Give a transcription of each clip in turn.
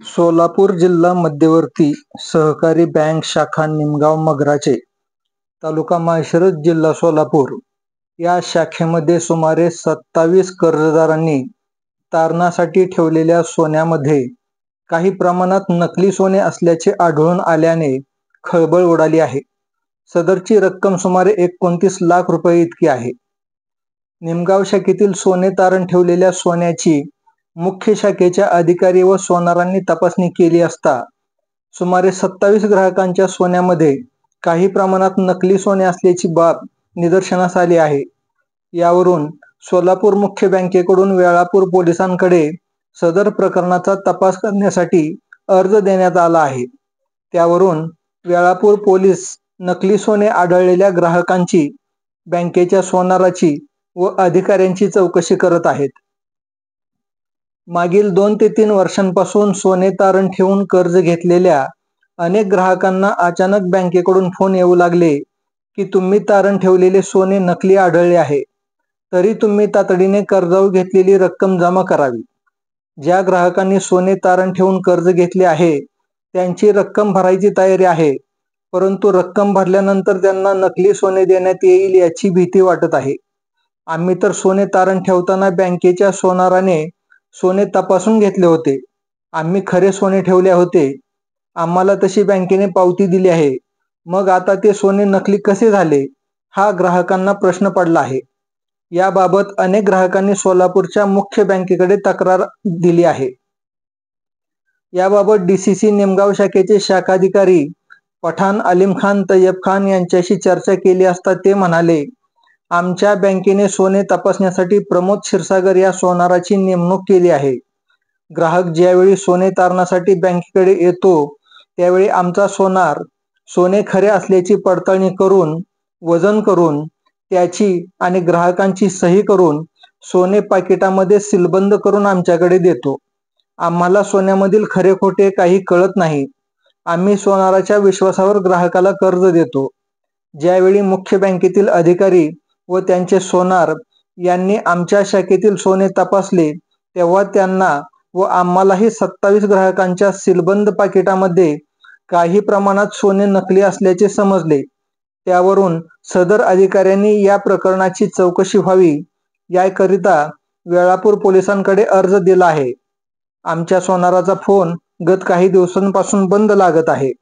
सोलापूर जिल्हा मध्यवर्ती सहकारी बँक शाखा निमगाव मगराचे, तालुका माळशिरस, जिल्हा सोलापूर या शाखेमध्ये सुमारे 27 कर्जदारांनी तारणासाठी ठेवलेल्या सोन्यामध्ये काही प्रमाणात नकली सोने असल्याचे आढळून आल्याने खळबळ उडाली आहे. सदरची रक्कम सुमारे 29 लाख रुपये इतकी आहे. निमगाव शाखेतील सोने तारण ठेवलेल्या सोन्याची मुख्य शाखेच्या अधिकारी व सोनारांनी तपासणी केली असता सुमारे 27 ग्राहकांच्या सोन्यामध्ये काही प्रमाणात नकली सोने असल्याची बाब निदर्शनास आली आहे. यावरून सोलापूर मुख्य बँकेकडून वेळापूर पोलिसांकडे सदर प्रकरणाचा तपास करण्यासाठी अर्ज देण्यात आला आहे. त्यावरून वेळापूर पोलीस नकली सोने आढळलेल्या ग्राहकांची, बँकेच्या सोनाराची व अधिकाऱ्यांची चौकशी करत आहेत. मागील 2 ते 3 वर्षांपासून सोने तारण ठेवून कर्ज घेतलेल्या अनेक ग्राहकांना अचानक बँकेकडून फोन येऊ लागले की तुम्ही तारण ठेवलेले सोने नकली आढळले आहे, तरी तुम्ही तातडीने कर्जावर घेतलेली रक्कम जमा करावी. ज्या ग्राहकांनी सोने तारण ठेवून कर्ज घेतले आहे त्यांची रक्कम भरायची तयारी आहे, परंतु रक्कम भरल्यानंतर त्यांना नकली सोने देण्यात येईल याची भीती वाटत आहे. आम्ही तर सोने तारण ठेवताना बँकेच्या सोनाराने सोने तपासून घेतले होते. आम्ही खरे सोने ठेवले होते. आम्हाला तशी बँकेने पावती दिली आहे. मग आता ते सोने नकली कसे झाले, हा ग्राहकांना प्रश्न पडला आहे. याबाबत अनेक ग्राहकांनी सोलापूरच्या मुख्य बँकेकडे तक्रार दिली आहे. याबाबत DCC निमगाव शाखेचे शाखाधिकारी पठाण अलीम खान तय्यब खान यांच्याशी चर्चा केली असता ते म्हणाले, आमच्या बँकेने सोने तपासण्यासाठी प्रमोद क्षीरसागर या सोनाराची नेमणूक केली आहे. ग्राहक ज्यावेळी सोने तारणासाठी बँकेकडे येतो त्यावेळी आमचा सोनार सोने खरे असल्याची पडताळणी करून, वजन करून, त्याची आणि ग्राहकांची सही करून सोने पाकिटामध्ये सीलबंद करून आमच्याकडे देतो. आम्हाला सोन्यामधील खरे खोटे काही कळत नाही. आम्ही सोनाराच्या विश्वासावर ग्राहकाला कर्ज देतो. ज्यावेळी मुख्य बँकेतील अधिकारी व त्यांचे सोनार यांनी आमच्या शाखेतील सोने तपासले तेव्हा त्यांना व आम्हालाही 27 ग्राहकांच्या सीलबंद पाकिटामध्ये काही प्रमाणात सोने नकली असल्याचे समजले. त्यावरून सदर अधिकाऱ्यांनी या प्रकरणाची चौकशी व्हावी याकरिता वेळापूर पोलिसांकडे अर्ज दिला आहे. आमच्या सोनाराचा फोन गत काही दिवसांपासून बंद लागत आहे.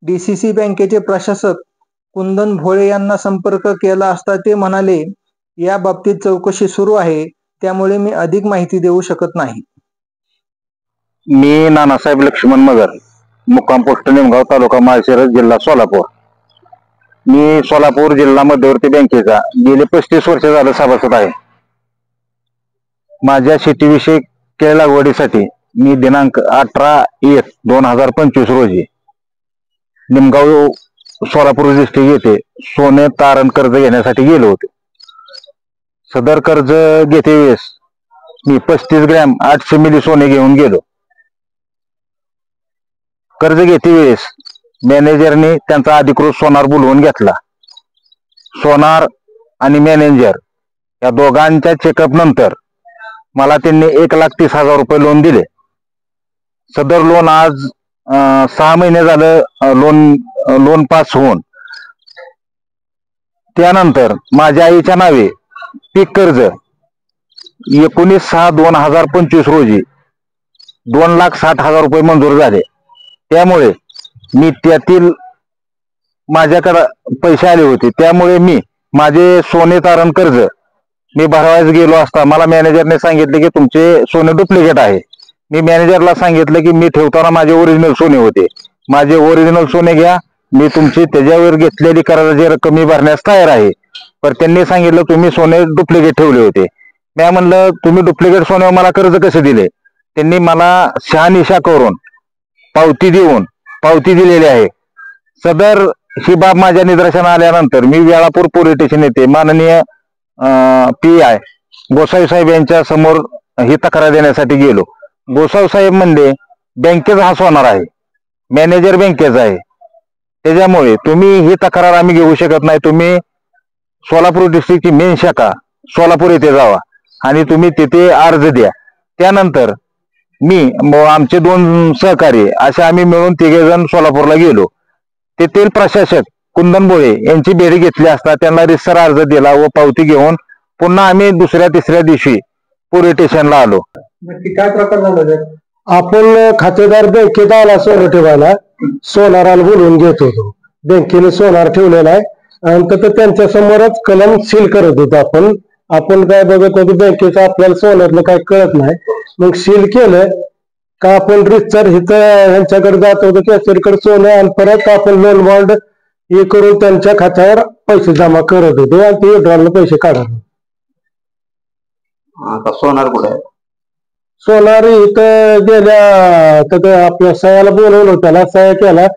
DCC बँकेचे प्रशासक कुंदन भोळे यांना संपर्क केला असता ते म्हणाले, या बाबतीत चौकशी सुरू आहे, त्यामुळे मी अधिक माहिती देऊ शकत नाही. मी नानासाहेब लक्ष्मण मगर, मुक्काम पोस्ट निमगाव, तालुका माळशिरस, जिल्हा सोलापूर. मी सोलापूर जिल्हा मध्यवर्ती बँकेचा गेले 35 वर्ष झालं सभासद आहे. माझ्या शेतीविषयी केळ लागवडीसाठी मी दिनांक 18/1/2025 रोजी निमगाव सोलापूर डिस्ट्रिक्ट येथे सोने तारण कर्ज घेण्यासाठी गेलो होतो. सदर कर्ज घेते वेळेस मी 35 ग्रॅम 800 मिली सोने घेऊन गेलो. कर्ज घेते वेळेस मॅनेजरने त्यांचा अधिकृत सोनार बोलवून घेतला. सोनार आणि मॅनेजर या दोघांच्या चेकअप नंतर मला त्यांनी 1,30,000 रुपये लोन दिले. सदर लोन आज 6 महिने झालं लोन पास होऊन. त्यानंतर माझ्या आईच्या नावे पीक कर्ज 19/6/2025 रोजी 2,60,000 रुपये मंजूर झाले. त्यामुळे मी त्यातील माझ्याकडे पैसे आले होते, त्यामुळे मी माझे सोने तारण कर्ज मी भरवायला गेलो असता मला मॅनेजरने सांगितले की तुमचे सोने डुप्लिकेट आहे. मी मॅनेजरला सांगितलं की मी ठेवताना माझे ओरिजिनल सोने होते, माझे ओरिजिनल सोने घ्या, मी तुमची त्याच्यावर घेतलेली कराराची रक्कम मी भरण्यास तयार आहे. पण त्यांनी सांगितलं तुम्ही सोने डुप्लिकेट ठेवले होते. मी म्हणलं तुम्ही डुप्लिकेट सोन्यावर मला कर्ज कसे दिले? त्यांनी मला शहानिशा करून पावती दिलेली आहे. सदर ही बाब माझ्या निदर्शनास आल्यानंतर मी वेळापूर पोलीस स्टेशन येथे माननीय PI गोसावी साहेब यांच्या समोर ही तक्रार देण्यासाठी गेलो. गोसावी साहेब म्हणले बँकेचा हा सोनार आहे, मॅनेजर बँकेचा आहे, त्याच्यामुळे तुम्ही ही तक्रार आम्ही घेऊ शकत नाही. तुम्ही सोलापूर डिस्ट्रिक्टची मेन शाखा सोलापूर येथे जावा आणि तुम्ही तिथे अर्ज द्या. त्यानंतर आमचे 2 सहकारी असे आम्ही मिळून 3 जण सोलापूरला गेलो. तेथील प्रशासक कुंदन भोळे यांची भेट घेतली असता त्यांना रितसर अर्ज दिला व पावती घेऊन पुन्हा आम्ही दुसऱ्या तिसऱ्या दिवशी पोलीस स्टेशनला आलो. नक्की काय प्रकार झाला? आपण खातेदार बँकेत आला सोनं ठेवायला, सोनाराला बोलवून घेत होतो. बँकेने सोनार ठेवलेला आहे आणि तर त्यांच्या समोरच कलम सील करत होतो. आपण काय बघत होतो बँकेचं, आपल्याला सोन्यातलं काय कळत नाही. मग सील केलं का आपण रितसर इथं ह्यांच्याकडे जात होतो, कॅशरकडे सोनं, आणि परत आपण लोन बॉन्ड हे करून त्यांच्या खात्यावर पैसे जमा करत होतो आणि ते विड्रॉलला पैसे काढत होतो. आता सोनार कुठे आहे? सोनार इथं गेल्या तर आपल्या सह्याला बोलवलं, त्याला सह्या केला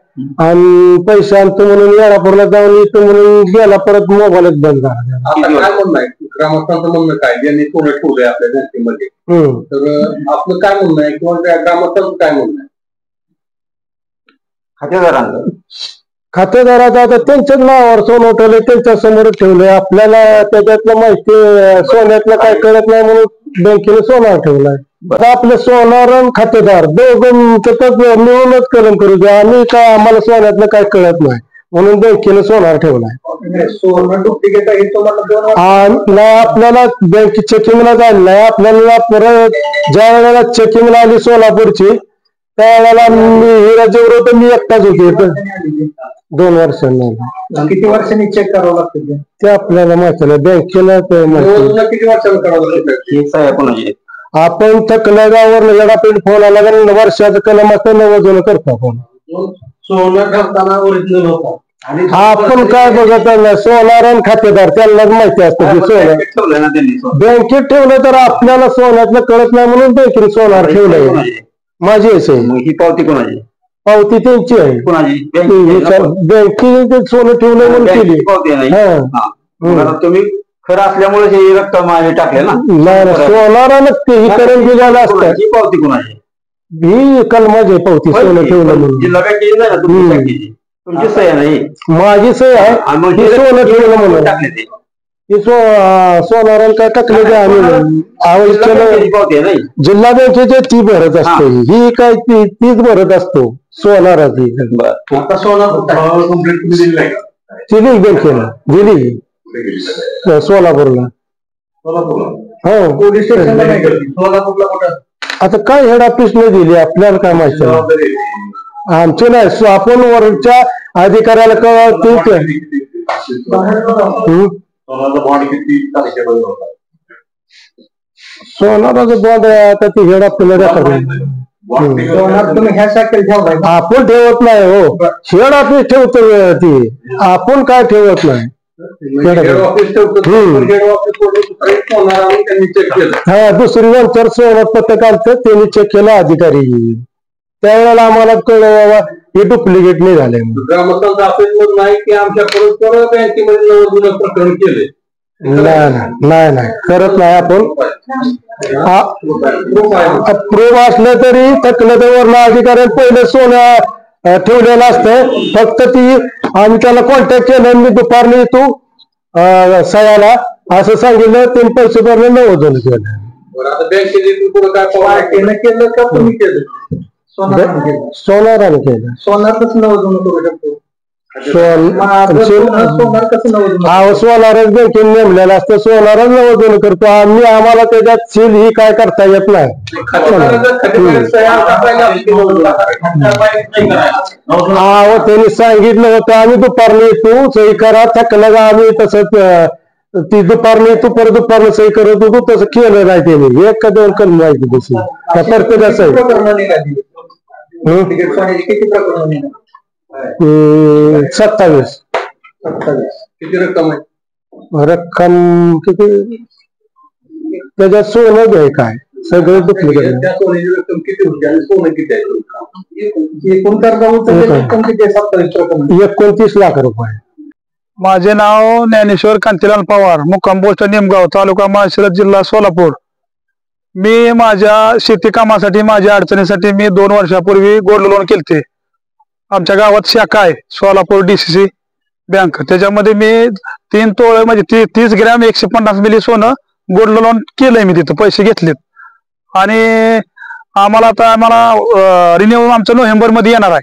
आणि पैसे आणतो म्हणून वेळापूरला जाऊन येतो म्हणून गेला, परत मोबाईलच बंद झाला. आता काय म्हणणं आहे ग्रामस्थांचं म्हणणं काय, ज्यांनी सोनं ठेवलंय आपल्या बँकेमध्ये, तर आपलं काय म्हणणं आहे किंवा त्या ग्रामस्थांचं काय म्हणणं आहे? खातेदारांचं खातेदाराचा आता त्यांच्याच नावावर सोनं ठेवलंय, त्यांच्या समोर ठेवलंय. आपल्याला त्याच्यातलं माहिती सोन्यातलं काय कळत नाही म्हणून बँकेने सोनार ठेवलाय. आपलं सोनार आणि खातेदार दोघं मिळूनच कलम करू द्या. आम्ही काय, आम्हाला सोन्यातलं काय कळत नाही म्हणून बँकेने सोनार ठेवलाय. सोनं डुप्लिकेट आहे तुम्हाला नाही, आपल्याला बँक चेकिंगला जायला नाही. आपल्याला परत ज्या वेळेला चेकिंगला आली सोलापूरची, त्यावेळेला मी हिरा जेवढं होतं मी एकटाच होते. 2 वर्षांनी. किती वर्षांनी चेक करावं लागतं ते आपल्याला माहिती नाही, बँकेला किती वर्षाला करावं लागतं? आपण थकल्यावर येडापीठ फोन आला का वर्षाचं कलम असतं 90 जण करतो आपण. सोनं ठेवताना ओरिजिनल होता आणि आपण काय बघत नाही, सोनार आणि खातेदार त्यांनाच माहिती असतं की सोनं ठेवलंय ना त्यांनी सोनं. बँकेत ठेवलं तर आपल्याला सोन्यातलं कळत नाही म्हणून बँकेने सोनार ठेवलंय. माझी आहे मग ही पावती कोणाची? पावती त्यांची आहे. कोणाची? बँकेने सोनं ठेवलंय म्हणून केली. पावती आहे हा. मग आता तुम्ही खरं असल्यामुळे ही रक्कम टाकले ना. नाही, सोनारानं तेही करून दिलेलं असतं. ही पावती कोणाची? ही कलमाची पावती सोनं ठेवलं म्हणून. जिल्हा बँकेची नाही ना तुमची बँकेची, तुमची सह्या नाही. माझी सही आहे, ही सोनं ठेवलं म्हणून. टाकले ते ही सोनाराला काय टाकलं ते आम्ही पावती आहे नाही. जिल्हा बँकेची ती भरत असते, ही काय तीच भरत असतो सोनाराची. आता सोनं कंप्लीट तुम्ही दिलेलं आहे का? दिली बँकेला, दिली सोलापूरला. हो, पोलीस स्टेशनला नाही गेली. सोलापूरला कुठं? आता काय हेड ऑफिसने दिली आपल्याला काय माहिती. जबाबदारी आमचे नाही, आपण वरच्या अधिकाऱ्याला कळवतो. सोनाचा बॉन्ड किती तारखेपर्यंत होता? सोनाराचं बॉन्ड आता ती हेड ऑफिसला सोनार तुम्ही ह्या शाखेला ठेवलाय? आपण ठेवत नाही. हो, हेड ऑफिस ठेवतो ती, आपण काय ठेवत नाही. हेड ऑफिस ठेवतो, हेड ऑफिस सोनार आणून त्यांनी चेक केलं. हा, दुसरी नंतर सोनं पथक आलतं, त्यांनी चेक केलं अधिकारी. त्यावेळेला आम्हाला कळलं बाबा हे डुप्लिकेट नाही झाले. ग्रामस्थांचं असं म्हणणं आहे की आमच्याकडून परत बँकेमध्ये 90 प्रकरण केले. नाही करत नाही आपण. प्रूफ असलं तरी थकलं तर वरला अधिकाऱ्याने पहिलं सोनं ठेवलेलं असतं. फक्त ती आम्ही त्याला कॉन्टॅक्ट केलं, मी दुपारने येतो सह्याला असं सांगितलं, त्यांनी पैसे भरले 90 जण केलं. आता बँकेचे पुढे काय केलं का तुम्ही केलं? सोनाराने केलं. सोनार कसं नवजून करू शकतो? सोनार कसं नवजून? सोनारच बँकेने नेमलेलं असतं, सोनारच नवजून करतो आम्ही. आम्हाला त्याच्यात सील ही काय करता येत नाही. त्यांनी सांगितलं होतं आम्ही दुपारने येतो, सही करा. थकलं का आम्ही तसंच ती दुपारने येतो, परत दुपारने सही करत होतो. तसं केलं नाही त्यांनी. 1 का 2 कलम माहिती तशी प्रत्येकाचं आहे. 27. किती रक्कम आहे? रक्कम किती त्याच्यात सोनं आहे काय सगळं डुप्लिकेट. त्या सोन्याची रक्कम किती होती आणि सोनं किती आहे? एकूण रक्कम किती आहे? 29 लाख रुपये. माझे नाव ज्ञानेश्वर कांतीलाल पवार, मुक्काम पोस्ट निमगाव, तालुका माळशिरस, जिल्हा सोलापूर. मी माझ्या शेती कामासाठी, माझ्या अडचणीसाठी मी 2 वर्षापूर्वी गोल्ड लोन केलते. आमच्या गावात शाखा आहे सोलापूर DCC बँक, त्याच्यामध्ये मी 3 तोळे म्हणजे 30 ग्रॅम 150 मिली सोनं गोल्ड लोन केलंय. मी तिथं पैसे घेतलेत आणि आम्हाला रिन्यू आमचं नोव्हेंबर मध्ये येणार आहे.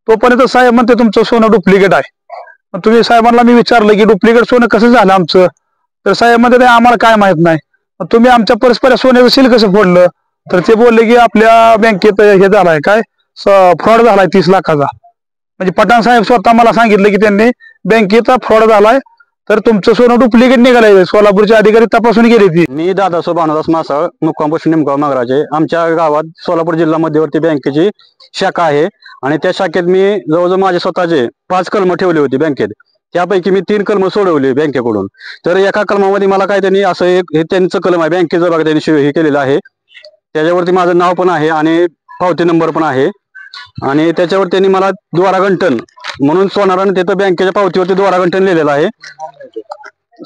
तोपर्यंत साहेब म्हणते तुमचं सोनं डुप्लिकेट आहे. मग तुम्ही साहेबांना मी विचारलं की डुप्लिकेट सोनं कसं झालं आमचं, तर साहेब म्हणते ते आम्हाला काय माहित नाही. मग तुम्ही आमच्या परस्पर सोन्याचं सील कसं फोडलं, तर ते बोलले की आपल्या बँकेत हे झालाय काय फ्रॉड झालाय 30 लाखाचा. म्हणजे पठाण साहेब स्वतः मला सांगितलं की त्यांनी बँकेचा फ्रॉड झालाय, तर तुमचं सोनं डुप्लिकेट निघालंय. सोलापूरचे अधिकारी तपासून गेले ती. मी दादासाहेब भानुदास मासाळ, मुक्काम पोस्ट निमगाव मागराचे. आमच्या गावात सोलापूर जिल्हा मध्यवर्ती बँकेची शाखा आहे आणि त्या शाखेत मी जवळजवळ माझे स्वतःचे 5 कलम ठेवले होते बँकेत. त्यापैकी मी 3 कलम सोडवले बँकेकडून. तर एका कलमामध्ये मला काय त्यांनी असं हे त्यांचं कलम आहे बँकेचं बघा, त्यांनी हे केलेलं आहे. त्याच्यावरती माझं नाव पण आहे आणि पावती नंबर पण आहे. आणि त्याच्यावर त्यांनी मला द्वारागंठन म्हणून सोनाराने तिथं बँकेच्या पावतीवरती द्वारागंठन लिहिलेलं आहे.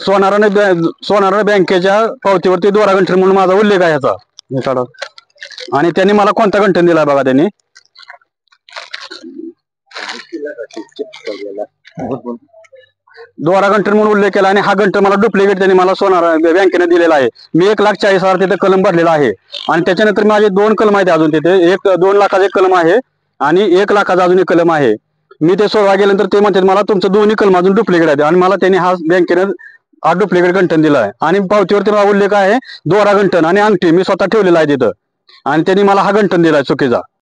सोनाराने बँकेच्या पावतीवरती द्वारागंठन म्हणून माझा उल्लेख आहे ह्याचा. आणि त्यांनी मला कोणता गंठन दिला बघा, त्यांनी द्वारागंठन म्हणून उल्लेख केला आणि हा गंठन मला डुप्लिकेट त्यांनी मला सोनारा बँकेने दिलेला आहे. मी 1,40,000 तिथे कलम भरलेला आहे. आणि त्याच्यानंतर माझे 2 कलम आहेत अजून तिथे. 2 लाखाचा एक कलम आहे आणि 1 लाखाचा अजून एक कलम आहे. मी ते सोडवा गेल्यानंतर ते म्हणतात मला तुमचं दोन्ही कलम अजून डुप्लिकेट आहे. आणि मला त्यांनी हा बँकेने हा डुप्लिकेट गंठन दिला आहे. आणि पावतीवरती मला उल्लेख आहे द्वारागंठन आणि अंगठी मी स्वतः ठेवलेला आहे तिथं. आणि त्यांनी मला हा गंठन दिलाय चुकीचा.